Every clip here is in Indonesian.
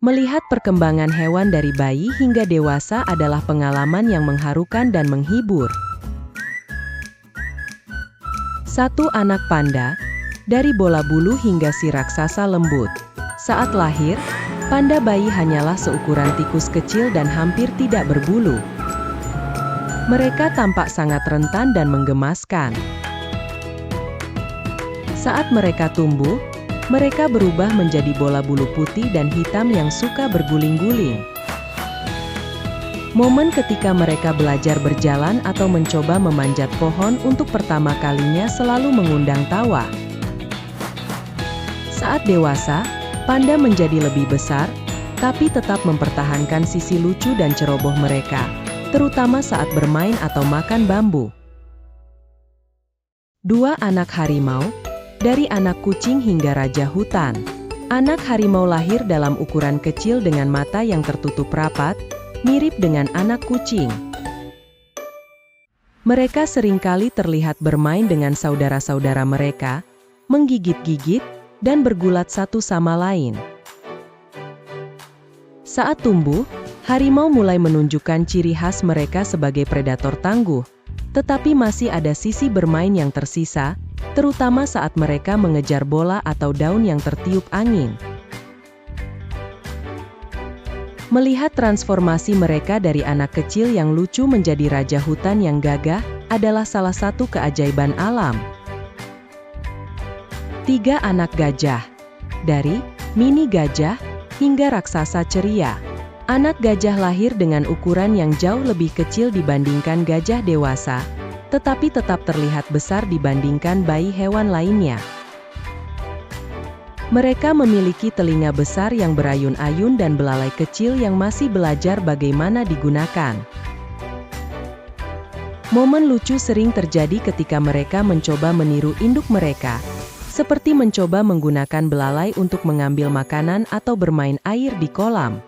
Melihat perkembangan hewan dari bayi hingga dewasa adalah pengalaman yang mengharukan dan menghibur. Satu anak panda, dari bola bulu hingga si raksasa lembut. Saat lahir, panda bayi hanyalah seukuran tikus kecil dan hampir tidak berbulu. Mereka tampak sangat rentan dan menggemaskan. Saat mereka tumbuh, mereka berubah menjadi bola bulu putih dan hitam yang suka berguling-guling. Momen ketika mereka belajar berjalan atau mencoba memanjat pohon untuk pertama kalinya selalu mengundang tawa. Saat dewasa, panda menjadi lebih besar, tapi tetap mempertahankan sisi lucu dan ceroboh mereka, terutama saat bermain atau makan bambu. Dua anak harimau, dari anak kucing hingga raja hutan. Anak harimau lahir dalam ukuran kecil dengan mata yang tertutup rapat, mirip dengan anak kucing. Mereka seringkali terlihat bermain dengan saudara-saudara mereka, menggigit-gigit, dan bergulat satu sama lain. Saat tumbuh, harimau mulai menunjukkan ciri khas mereka sebagai predator tangguh, tetapi masih ada sisi bermain yang tersisa, terutama saat mereka mengejar bola atau daun yang tertiup angin. Melihat transformasi mereka dari anak kecil yang lucu menjadi raja hutan yang gagah, adalah salah satu keajaiban alam. Tiga anak gajah, dari mini gajah hingga raksasa ceria. Anak gajah lahir dengan ukuran yang jauh lebih kecil dibandingkan gajah dewasa, tetapi tetap terlihat besar dibandingkan bayi hewan lainnya. Mereka memiliki telinga besar yang berayun-ayun dan belalai kecil yang masih belajar bagaimana digunakan. Momen lucu sering terjadi ketika mereka mencoba meniru induk mereka, seperti mencoba menggunakan belalai untuk mengambil makanan atau bermain air di kolam.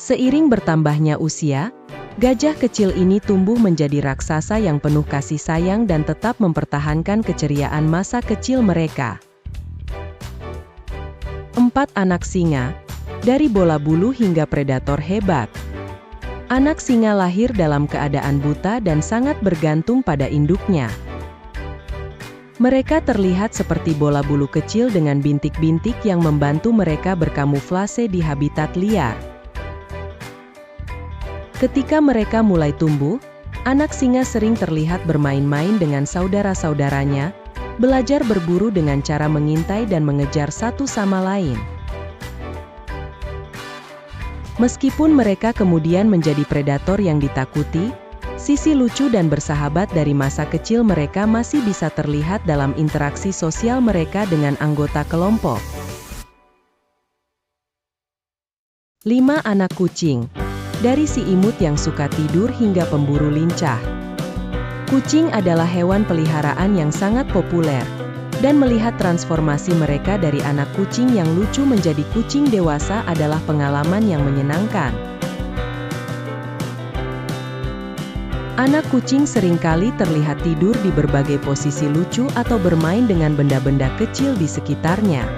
Seiring bertambahnya usia, gajah kecil ini tumbuh menjadi raksasa yang penuh kasih sayang dan tetap mempertahankan keceriaan masa kecil mereka. 4 anak singa, dari bola bulu hingga predator hebat. Anak singa lahir dalam keadaan buta dan sangat bergantung pada induknya. Mereka terlihat seperti bola bulu kecil dengan bintik-bintik yang membantu mereka berkamuflase di habitat liar. Ketika mereka mulai tumbuh, anak singa sering terlihat bermain-main dengan saudara-saudaranya, belajar berburu dengan cara mengintai dan mengejar satu sama lain. Meskipun mereka kemudian menjadi predator yang ditakuti, sisi lucu dan bersahabat dari masa kecil mereka masih bisa terlihat dalam interaksi sosial mereka dengan anggota kelompok. 5 anak kucing, dari si imut yang suka tidur hingga pemburu lincah. Kucing adalah hewan peliharaan yang sangat populer, dan melihat transformasi mereka dari anak kucing yang lucu menjadi kucing dewasa adalah pengalaman yang menyenangkan. Anak kucing seringkali terlihat tidur di berbagai posisi lucu atau bermain dengan benda-benda kecil di sekitarnya.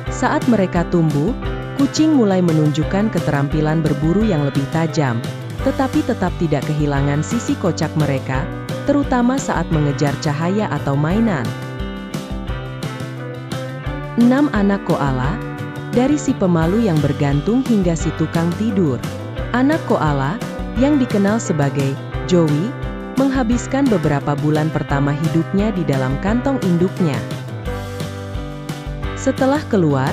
Saat mereka tumbuh, kucing mulai menunjukkan keterampilan berburu yang lebih tajam, tetapi tetap tidak kehilangan sisi kocak mereka, terutama saat mengejar cahaya atau mainan. 6 anak koala, dari si pemalu yang bergantung hingga si tukang tidur. Anak koala, yang dikenal sebagai Joey, menghabiskan beberapa bulan pertama hidupnya di dalam kantong induknya. Setelah keluar,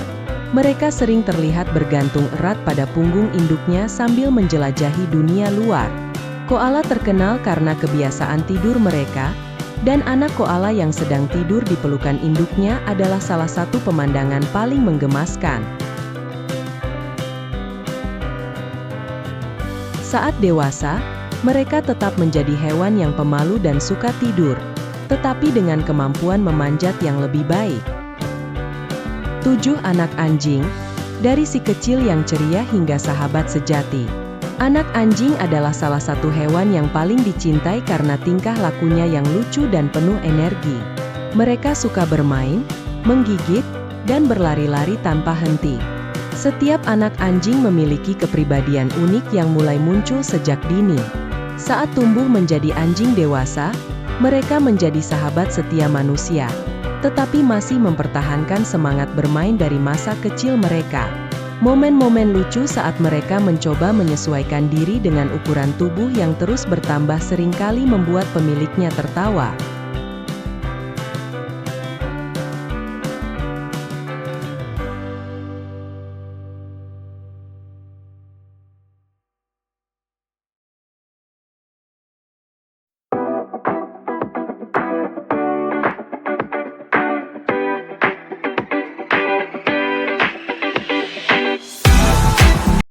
mereka sering terlihat bergantung erat pada punggung induknya sambil menjelajahi dunia luar. Koala terkenal karena kebiasaan tidur mereka, dan anak koala yang sedang tidur di pelukan induknya adalah salah satu pemandangan paling menggemaskan. Saat dewasa, mereka tetap menjadi hewan yang pemalu dan suka tidur, tetapi dengan kemampuan memanjat yang lebih baik. 7 anak anjing, dari si kecil yang ceria hingga sahabat sejati. Anak anjing adalah salah satu hewan yang paling dicintai karena tingkah lakunya yang lucu dan penuh energi. Mereka suka bermain, menggigit, dan berlari-lari tanpa henti. Setiap anak anjing memiliki kepribadian unik yang mulai muncul sejak dini. Saat tumbuh menjadi anjing dewasa, mereka menjadi sahabat setia manusia, tetapi masih mempertahankan semangat bermain dari masa kecil mereka. Momen-momen lucu saat mereka mencoba menyesuaikan diri dengan ukuran tubuh yang terus bertambah seringkali membuat pemiliknya tertawa.